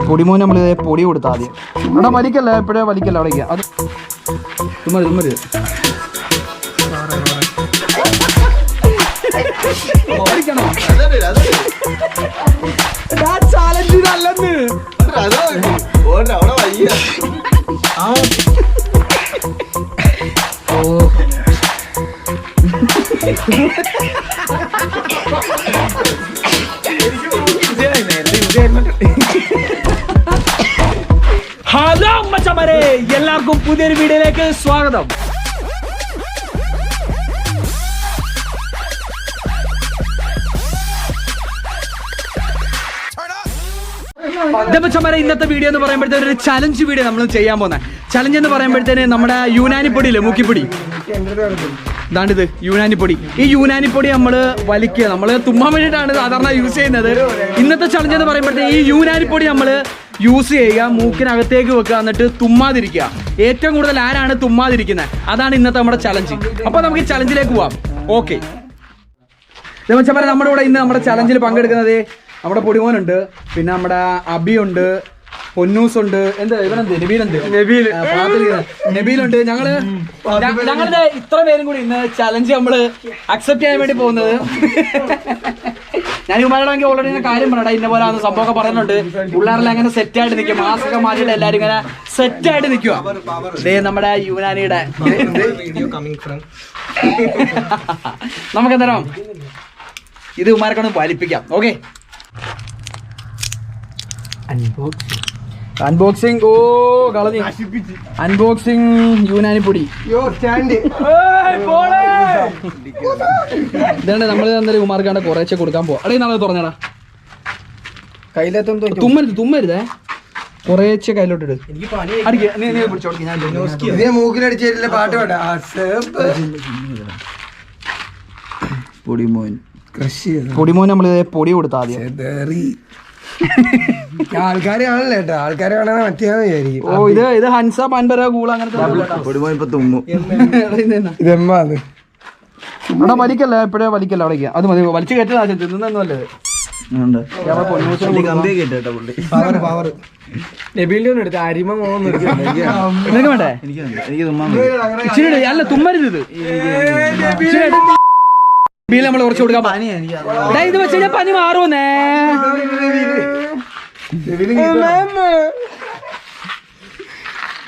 പൊടിമോൻ നമ്മൾ പൊടി കൊടുത്താൽ ആദ്യം അവിടെ വലിക്കല്ല എപ്പോഴേ വലിക്കല്ല അവിടേക്ക് അത് തുമ്മര് ചാലഞ്ച് നല്ലെന്ന് ഹലോ മച്ചന്മാരെ, എല്ലാവർക്കും പുതിയൊരു വീഡിയോയിലേക്ക് സ്വാഗതം. മച്ചന്മാരെ, ഇന്നത്തെ വീഡിയോ എന്ന് പറയുമ്പോഴത്തേന് ഒരു ചലഞ്ച് വീഡിയോ നമ്മൾ ചെയ്യാൻ പോകുന്നത്. ചലഞ്ച് എന്ന് പറയുമ്പോഴത്തേന് നമ്മുടെ യൂനാനിപ്പൊടിയില്ലേ, മൂക്കിപ്പൊടി, ഇതാണിത് യൂനാനിപ്പൊടി. ഈ യൂനാനിപ്പൊടി നമ്മൾ വലിക്കുക, നമ്മൾ തുമ്മാൻ വേണ്ടിയിട്ടാണ് സാധാരണ യൂസ് ചെയ്യുന്നത്. ഇന്നത്തെ ചലഞ്ച് എന്ന് പറയുമ്പോഴത്തേന് ഈ യൂനാനിപ്പൊടി നമ്മൾ യൂസ് ചെയ്യുക, മൂക്കിനകത്തേക്ക് വെക്കുക, എന്നിട്ട് തുമ്മാതിരിക്കുക. ഏറ്റവും കൂടുതൽ ആരാണ് തുമ്മാതിരിക്കുന്നത്, അതാണ് ഇന്നത്തെ നമ്മുടെ ചലഞ്ച്. അപ്പോൾ നമുക്ക് ഈ ചലഞ്ചിലേക്ക് പോവാം. ഓക്കെ മച്ചന്മാരെ, നമ്മുടെ കൂടെ ഇന്ന് നമ്മുടെ ചലഞ്ചിൽ പങ്കെടുക്കുന്നത് നമ്മുടെ പൊടിമോനുണ്ട്, പിന്നെ നമ്മുടെ അബിയുണ്ട്, പൊന്നൂസ് ഉണ്ട്, എന്താ ഇവനെന്ത് നബീലുണ്ട്. ഞങ്ങളുടെ ഇത്ര പേരും കൂടി ഇന്ന് ചലഞ്ച് നമ്മള് അക്സെപ്റ്റ് ചെയ്യാൻ വേണ്ടി പോകുന്നത്. ഞാൻ ഇവന്മാരോടെങ്കിൽ ഓൾറെഡി കാര്യം പറയട്ടെ, ഇന്ന പോലെ സംഭവമൊക്കെ പറയുന്നുണ്ട്. പിള്ളേരെല്ലാം അങ്ങനെ സെറ്റ് ആയിട്ട് നിൽക്കുക, മാസ്കൊക്കെ മാറ്റിയിട്ട് എല്ലാവരും ഇങ്ങനെ സെറ്റ് ആയിട്ട് നിൽക്കുക. ഇതേ നമ്മുടെ യുവനാനിയുടെ നമുക്ക് എന്തായാലും ഇത് ഇവന്മാരെക്കൊണ്ട് വലിപ്പിക്കാം. Okay, unboxing. ഓ കളഞ്ഞു അൺബോക്സിംഗ് യൂനാനിപ്പൊടി. ഇതാണ് നമ്മൾ എന്തായാലും കുമാർക്കാണ്ട് കുറേശ്ശെ കൊടുക്കാൻ പോവാ. അടേ നാളെ തുറന്നടാ, തുമ്മരുതേ, കുറേശ്ശെ കയ്യിലോട്ടിട്. പൊടിമോൻ നമ്മള് പൊടി കൊടുത്താൽ ആദ്യം ആൾക്കാരാണല്ലോ കേട്ടോ, ആൾക്കാരെ കാണാൻ മറ്റേ വിചാരിക്കും. ഓ ഇത് ഹൻസ പൻപര കൂള അങ്ങനത്തെ അവിടെ വലിക്കല്ല എപ്പോഴേ വലിക്കല്ല അവിടേക്ക് അത് മതി. വലിച്ചു കയറ്റതാ തിന്നൊന്നും അല്ലേ. എടുത്ത് അരിമ വേണ്ടേ? അല്ല തുമ്മരുത്, നമ്മൾ കുറച്ച് കൊടുക്കാം. ഇത് വെച്ച് കഴിഞ്ഞാൽ പനി മാറുമെന്നേ.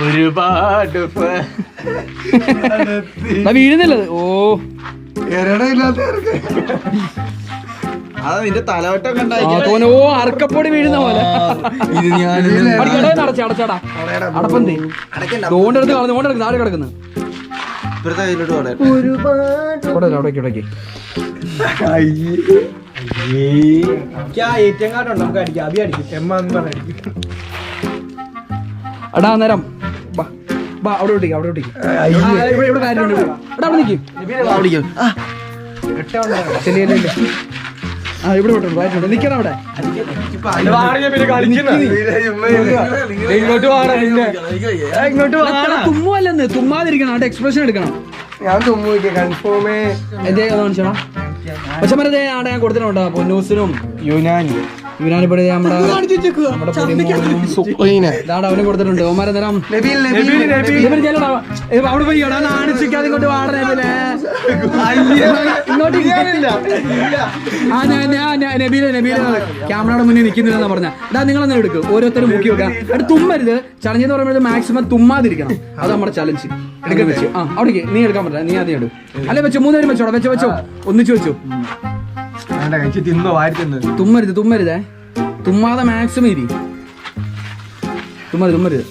ഒരുപാട് വീഴുന്നില്ലത്. ഓ നിന്റെ തലവട്ടം ഓ അറക്കപ്പൊടി വീഴുന്ന പോലെ. അടച്ചാടാ അടപ്പന്തേ ഓണ്ടെടുത്ത് കളഞ്ഞു, ഓണ്ടെടുത്ത് താഴെ കിടക്കുന്നു. എടാ നേരം അവിടെ ഒട്ടിക്കും, അവിടെ ഒട്ടിക്കും. ഇവിടെ കാര്യമുണ്ട്, അവിടെ നിൽക്കും. ഇവിടെ വിട്ടുണ്ട്, നിക്കണം അവിടെ. തുമ്മുവല്ലെന്ന്, തുമ്മാതിരിക്കണം, അവിടെ എക്സ്പ്രഷൻ എടുക്കണം. ഞാൻ തുമ്മിക്ക കൺഫേമേ എന്തേ കാണിച്ചോ. പക്ഷെ മറ്റേ ആടെ ഞാൻ കൊടുത്തിട്ടുണ്ടോ പൊന്നൂസിനും യുനാനിപ്പൊടി നമ്മുടെ അവന് കൊടുത്തിട്ടുണ്ട്. ഓമാരെ നേരം അവിടെ പോയി നാണിച്ചിക്കാതെ ഇങ്ങോട്ട് വാടനേ. നബീല ക്യാമറയുടെ മുന്നിൽ നിൽക്കുന്നില്ലെന്നാ പറഞ്ഞ. എടാ നിങ്ങൾ അങ്ങനെ എടുക്കും, ഓരോരുത്തരും മുക്കി വെക്കാം. അവിടെ തുമ്മരുത്. ചലഞ്ച് എന്ന് പറയുമ്പോൾ മാക്സിമം തുമ്മാതിരിക്കണം, അത് നമ്മുടെ ചലഞ്ച്. എടുക്കാൻ വെച്ചു അവിടേക്ക് നീ എടുക്കാൻ പറ്റില്ല, നീ ആദ്യം എടുക്കും. അല്ലെ വെച്ചോ, മൂന്നുപേരും വെച്ചോടാ, വെച്ചോ ഒന്നിച്ചു വെച്ചു. തുമ്മരുതേ, തുമ്മാതെ മാക്സിമം ഇരി. തുമ്മരുത്.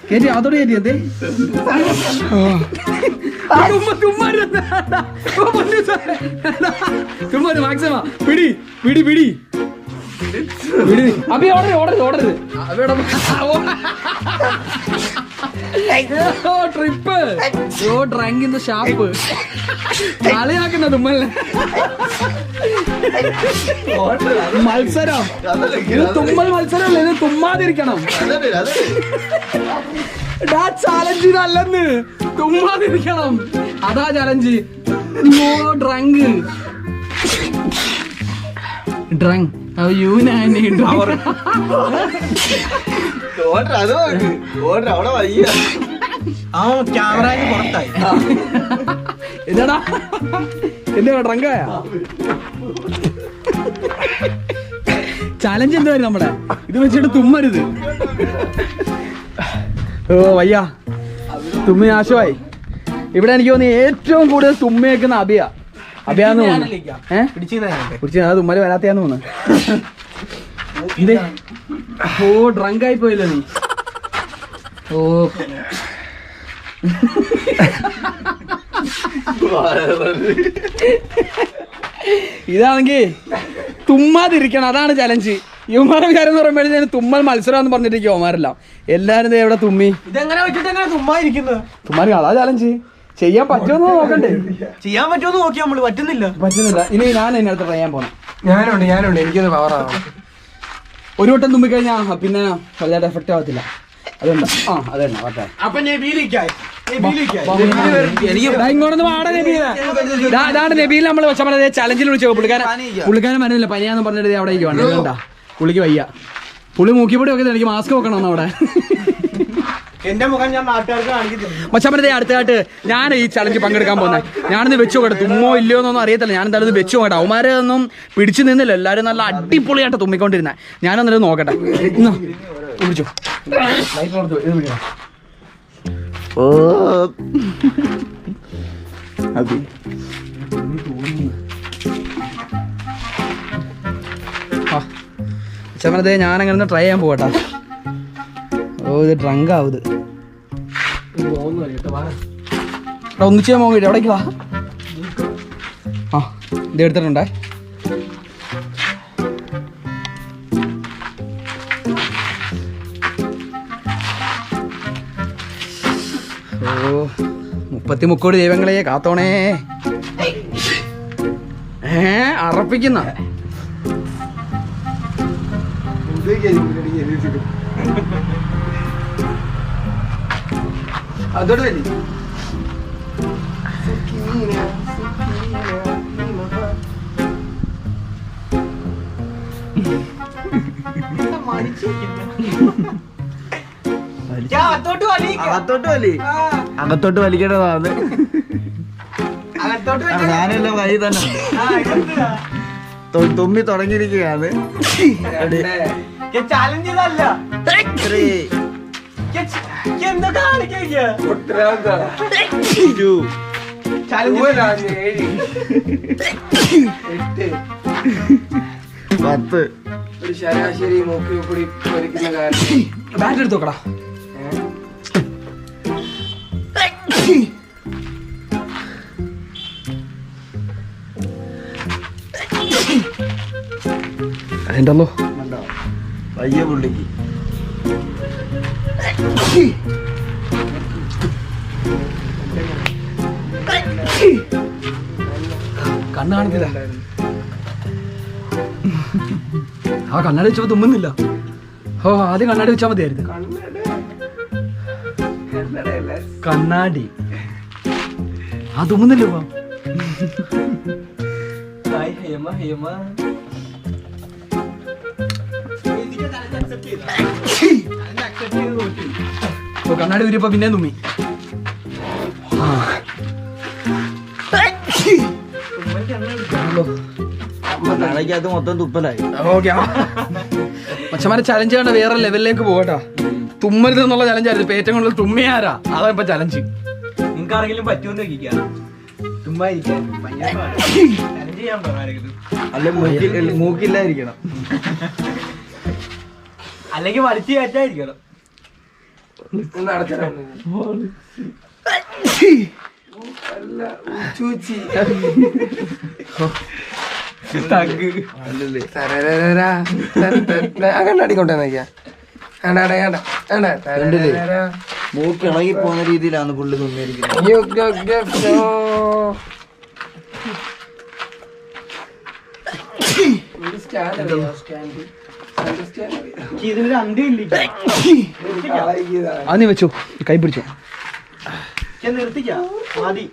കേറ്റി അതോടെ കേറ്റി എന്തേ തുമ്മര് മാക്സിമം പിടി. അബി ഓടരുത്. Trip drunk in the shop കളിയാക്കുന്ന തുമ്മല്ലേ. മത്സരം, ഇത് തുമ്മൽ മത്സരമല്ല, ഇത് തുമ്മാതിരിക്കണം. ചാലഞ്ച് നല്ലെന്ന്, തുമ്മാതിരിക്കണം. അതാ ചലഞ്ച്. ഡ്രങ്ക് ഡ്രങ്ക് യൂനാനി അവിടെ വയ്യ ക്യാമറ പുറത്തായി. എന്താടാ എന്താ ഡ്രങ്കായ ചലഞ്ച് എന്തായാലും നമ്മുടെ ഇത് വെച്ചിട്ട് തുമ്മരുത്. ഓ വയ്യ തുമ്മി നാശമായി. ഇവിടെ എനിക്ക് തോന്നി ഏറ്റവും കൂടുതൽ തുമ്മി വെക്കുന്ന അഭിയാന്ന് തോന്നുന്നു. പിടിച്ച് അത് തുമ്മല് വരാത്തയാന്ന് തോന്നുന്നു. ഓ ഡ്രങ്ക് ആയി പോയില്ലോ നീ. ഓ ഇതാണെങ്കി തുമ്മാതിരിക്കണം, അതാണ് ചലഞ്ച്. യുവമാരുടെ കാര്യം എന്ന് പറയുമ്പോഴത്തേന് തുമ്മൽ മത്സരം എന്ന് പറഞ്ഞിരിക്കും യുവമാരെല്ലാം. എല്ലാരും എവിടെ തുമ്മി ഇതെങ്ങനെ വെച്ചിട്ട് എങ്ങനെ തുമ്മായിരിക്കുന്നത്? തുമ്മാരി അതാ ചലഞ്ച്. ചെയ്യാൻ പറ്റുമെന്ന് നോക്കണ്ടേ? ചെയ്യാൻ പറ്റുമെന്ന് നോക്കി നമ്മള് പറ്റുന്നില്ല. ഇനി ഞാൻ എന്നെ അടുത്ത് ട്രൈ ചെയ്യാൻ പോണം. ഞാനുണ്ട് എനിക്കൊന്ന് പവറാണ്. ഒരു വട്ടം തുമ്മിക്കഴിഞ്ഞാൽ പിന്നെ വലുതായിട്ട് എഫക്റ്റ് ആവത്തില്ല. അതുകൊണ്ട് അതന്നെ പറ്റേ. അപ്പൊ ഇതാണ് നബീൽ നമ്മൾ വെച്ചാൽ ചലഞ്ചിൽ വിളിച്ചോ. പുള്ളിക്കാരൻ വരുന്നില്ല, പനിയാന്ന് പറഞ്ഞിട്ട് അവിടെ വേണ്ട. പുള്ളിക്ക് വയ്യ. പുള്ളി മൂക്കിപ്പൊടി ഒക്കെ എനിക്ക് മാസ്ക് വെക്കണം അവിടെ. എന്റെ മുഖം ഞാൻ നാട്ടുകാർക്ക് കാണിക്കുന്നില്ല. മച്ചാമനത്തെ അടുത്തായിട്ട് ഞാൻ ഈ ചലഞ്ച് പങ്കെടുക്കാൻ പോകുന്നത്. ഞാനിന്ന് വെച്ചു നോക്കട്ടെ, തുമ്മോ ഇല്ലയോ എന്നൊന്നും അറിയത്തില്ല. ഞാൻ എന്തായാലും വെച്ചു നോക്കട്ടെ. അവന്മാരൊന്നും പിടിച്ചു നിന്നില്ല, എല്ലാവരും നല്ല അടിപൊളിയായിട്ട് തുമ്മിക്കൊണ്ടിരുന്നത്. ഞാനൊന്നിട്ട് നോക്കട്ടെ. പിടിച്ചോ ചമനത്തെ ഞാനങ്ങനെ ട്രൈ ചെയ്യാൻ പോകട്ടെ. ഓ ഇത് ഡ്രങ്ക് ആവും. ഇത് ഒന്നിച്ച് ചെയ്യാൻ പോകില്ല. എവിടേക്ക് വാ. ഇത് എടുത്തിട്ടുണ്ടേ. ഓ 33 ദൈവങ്ങളെ കാത്തോണേ. അറപ്പിക്കുന്ന അതോട് വരി അകത്തോട്ട് വലിക്കേണ്ടതാണ്. ഞാനെല്ലാം വഴി തന്നെ തുമ്മി തുടങ്ങിയിരിക്കുകയാണ്. ഒരു ശരാശരി മൂക്കി കൂടി വലിക്കുന്ന കാര്യം ബാറ്റ് എടുത്ത് നോക്കടാ. അതിൻ്റെല്ലോ വയ്യ പുള്ളിക്ക്. കണ്ണ് കാണിക്കില്ല. ആ കണ്ണാടി വെച്ചപ്പോ തുമ്മുന്നില്ല. ഓ ആദ്യം കണ്ണാടി വെച്ചാൽ മതിയായിരുന്നു. കണ്ണാടി ആ തുമ്മുന്നില്ല. ഇപ്പൊ കണ്ണാടി ഊരിയപ്പോ പിന്നെ തുമ്മി. നാളേക്കകത്ത് മൊത്തം തുപ്പലായി. മച്ചമാരെ ചലഞ്ച് കണ്ട വേറെ ലെവലിലേക്ക് പോകട്ടാ. തുമ്മരുത് എന്നുള്ള ചലഞ്ചായിരുന്നു. ഇപ്പൊ ഏറ്റവും കൂടുതൽ തുമ്മിയാരാ, അതാ ഇപ്പൊ ചലഞ്ച്. നിങ്ങൾക്ക് ആരെങ്കിലും പറ്റുമെന്ന് നോക്കിക്കാം. അല്ല മൂക്കില്ലായിരിക്കണം, അല്ലെങ്കിൽ വലിച്ചു കയറ്റായിരിക്കണം. കണ്ണാടിക്കൊണ്ടേ മൂക്ക് ഇളകി പോകുന്ന രീതിയിലാണ് പുള്ളി തുമ്മിയിരിക്കുന്നത്. ഇതിനൊരു അന്ത്യമില്ല. അത് നീ വെച്ചോ, കൈ പിടിച്ചോ. നിർത്തിക്കാം മതി.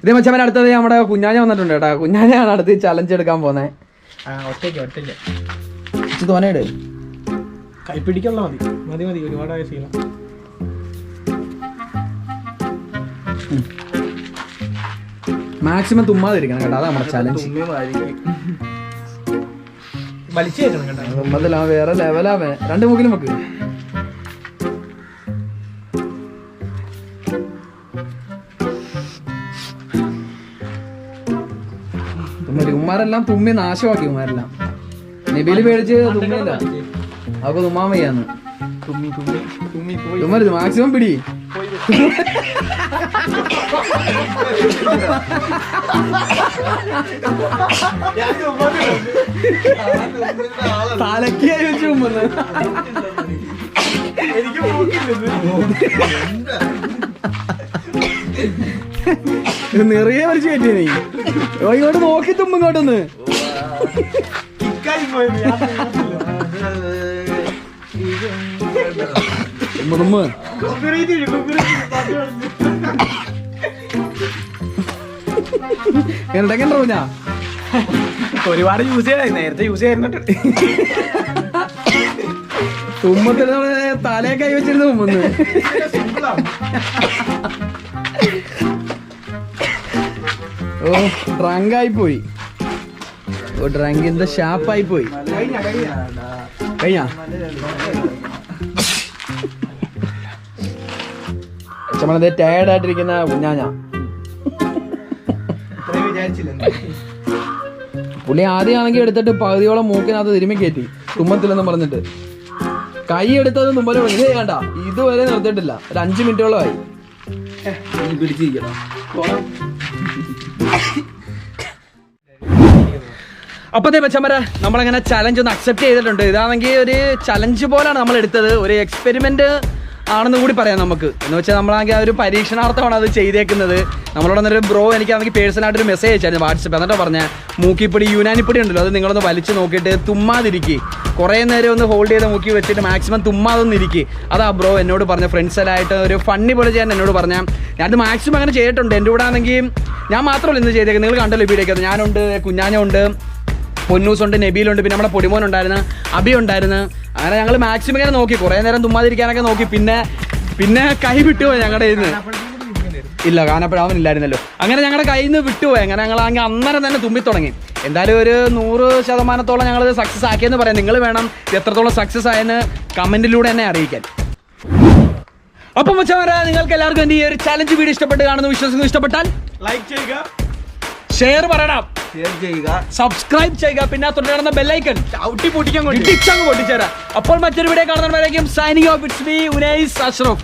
ഇതേ മച്ചമ്മ അടുത്തത് നമ്മുടെ കുഞ്ഞാഞ്ഞ വന്നിട്ടുണ്ട് കേട്ടോ. കുഞ്ഞാഞ്ഞാണ് അടുത്ത് ചലഞ്ച് എടുക്കാൻ പോന്നെ. തോന്നേട് കൈപ്പിടിക്കുള്ള മതി ഒരുപാടായ ശീലം. മാക്സിമം തുമ്മാതിരിക്കണം കേട്ടോ, അതാ നമ്മുടെ ചലഞ്ച്. വലിച്ചു കയറ്റണം കേട്ടോ. തുമ്മതിലാ വേറെ ലെവലാവേ. 2 മൂക്കിലും വെക്ക്. ഉമ്മാരെല്ലാം തുമ്മി നാശമാക്കി. ഉമ്മാരെല്ലാം നബിയില് പേടിച്ച് തുമ്മില്ല, അവക്ക് തുമ്മാൻ വയ്യാന്ന്. തുമ്മരുത്, മാക്സിമം പിടി. തലക്കായി വെച്ച് തുമ്മുന്നു. നിറയെ വലിച്ചു കയറ്റിയ നീ. ഇങ്ങോട്ട് നോക്കി തുമ്പ് ഇങ്ങോട്ടൊന്ന്. തുമ്മ എന്തൊക്കെയുണ്ടോ ഞാൻ ഒരുപാട് യൂസ് ചെയ്യാൻ നേരത്തെ യൂസ് ചെയ്യാറുണ്ട്. തുമ്മത്തിന് തലയെ കൈ വെച്ചിരുന്ന് തുമ്മുന്നു. ഓ ഡ്രങ്കായി പോയി. ഓ ഡ്രങ്കിന്റെ ഷാപ്പായി പോയി. കഴിഞ്ഞാ നമ്മളത് ടയേർഡായിട്ടിരിക്കുന്ന കുഞ്ഞാഞ്ഞ. പുള്ളി ആദ്യമാണെങ്കിൽ എടുത്തിട്ട് പകുതിയോളം മൂക്കിനകത്ത് തിരുമ്മി കയറ്റി തുമ്മത്തില്ലെന്ന് പറഞ്ഞിട്ട്. കൈ എടുത്തതും തുമ്മല് ഇതേ കണ്ട, ഇതുവരെ നിർത്തിയിട്ടില്ല. ഒരു 5 മിനിറ്റോളമായി പിടിച്ചിരിക്കണം. അപ്പത്തേ പച്ചമര നമ്മളങ്ങനെ ചലഞ്ച് ഒന്ന് അക്സെപ്റ്റ് ചെയ്തിട്ടുണ്ട്. ഇതാണെങ്കിൽ ഒരു ചലഞ്ച് പോലാണ് നമ്മൾ എടുത്തത്, ഒരു എക്സ്പെരിമെന്റ് ആണെന്ന് കൂടി പറയാം നമുക്ക്. എന്ന് വെച്ചാൽ നമ്മളാണെങ്കിൽ ആ ഒരു പരീക്ഷണാർത്ഥമാണ് അത് ചെയ്തേക്കുന്നത്. നമ്മളോട് വന്നൊരു ബ്രോ എനിക്കാണെങ്കിൽ പേഴ്സണായിട്ടൊരു മെസ്സേജ് അയച്ചായിരുന്നു വാട്സപ്പ്. എന്നിട്ട് പറഞ്ഞാൽ മൂക്കിപ്പൊടി യൂനാനിപ്പൊടി ഉണ്ടല്ലോ, അത് നിങ്ങളൊന്ന് വലിച്ചു നോക്കിയിട്ട് തുമ്മാതിരിക്കുക, കുറേ നേരം ഒന്ന് ഹോൾഡ് ചെയ്ത് മൂക്കി വെച്ചിട്ട് മാക്സിമം തുമ്മാതൊന്നും ഇരിക്കുക. അതാ ബ്രോ എന്നോട് പറഞ്ഞ ഫ്രണ്ട്സെല്ലായിട്ട് ഒരു ഫണ്ണി പോലെ ചെയ്യാൻ എന്നോട് പറഞ്ഞാൽ ഞാനത് മാക്സിമം അങ്ങനെ ചെയ്തിട്ടുണ്ട്. എൻ്റെ കൂടെ ആണെങ്കിൽ ഞാൻ മാത്രമല്ല ഇന്ന് ചെയ്തേക്കുന്നത്, നിങ്ങൾ കണ്ടല്ലോ വീഡിയോക്കകത്ത്. ഞാനുണ്ട്, കുഞ്ഞാനുണ്ട്, പൊന്നൂസുണ്ട്, നബീലുണ്ട്, പിന്നെ നമ്മുടെ പൊടിമോൻ ഉണ്ടായിരുന്നു, അബി ഉണ്ടായിരുന്നു. അങ്ങനെ ഞങ്ങൾ മാക്സിമം ഇങ്ങനെ നോക്കി, കുറേ നേരം തുമ്മാതിരിക്കാനൊക്കെ നോക്കി. പിന്നെ കൈ വിട്ടുപോയി ഞങ്ങളുടെ കയ്യിൽ നിന്ന്. ഇല്ല, കാനപ്പഴാവനില്ലായിരുന്നല്ലോ. അങ്ങനെ ഞങ്ങളുടെ കയ്യിൽ നിന്ന് വിട്ടുപോയി. അങ്ങനെ ഞങ്ങളാണെങ്കിൽ അന്നേരം തന്നെ തുമ്പി തുടങ്ങി. എന്തായാലും ഒരു 100% ഞങ്ങളത് സക്സസ് ആക്കിയെന്ന് പറയാം. നിങ്ങൾ വേണം എത്രത്തോളം സക്സസ് ആയെന്ന് കമൻറ്റിലൂടെ എന്നെ അറിയിക്കാൻ. അപ്പം വെച്ചാൽ നിങ്ങൾക്ക് എല്ലാവർക്കും എൻ്റെ ഈ ഒരു ചലഞ്ച് വീഡിയോ ഇഷ്ടപ്പെട്ട് കാണുന്നു വിശ്വസിക്കുന്നു. ഇഷ്ടപ്പെട്ടാൽ ലൈക്ക് ചെയ്യുക, ഷെയർ പറയണം, സബ്സ്ക്രൈബ് ചെയ്യുക, പിന്നെ തുടർന്ന് ബെല്ലൈക്കൺ പൊട്ടിച്ചങ്ങ് പൊട്ടിച്ചേരാം. അപ്പോൾ മറ്റൊരു വീഡിയോ കാണുന്നവരേക്കും signing off. It's me Unais Ashraf.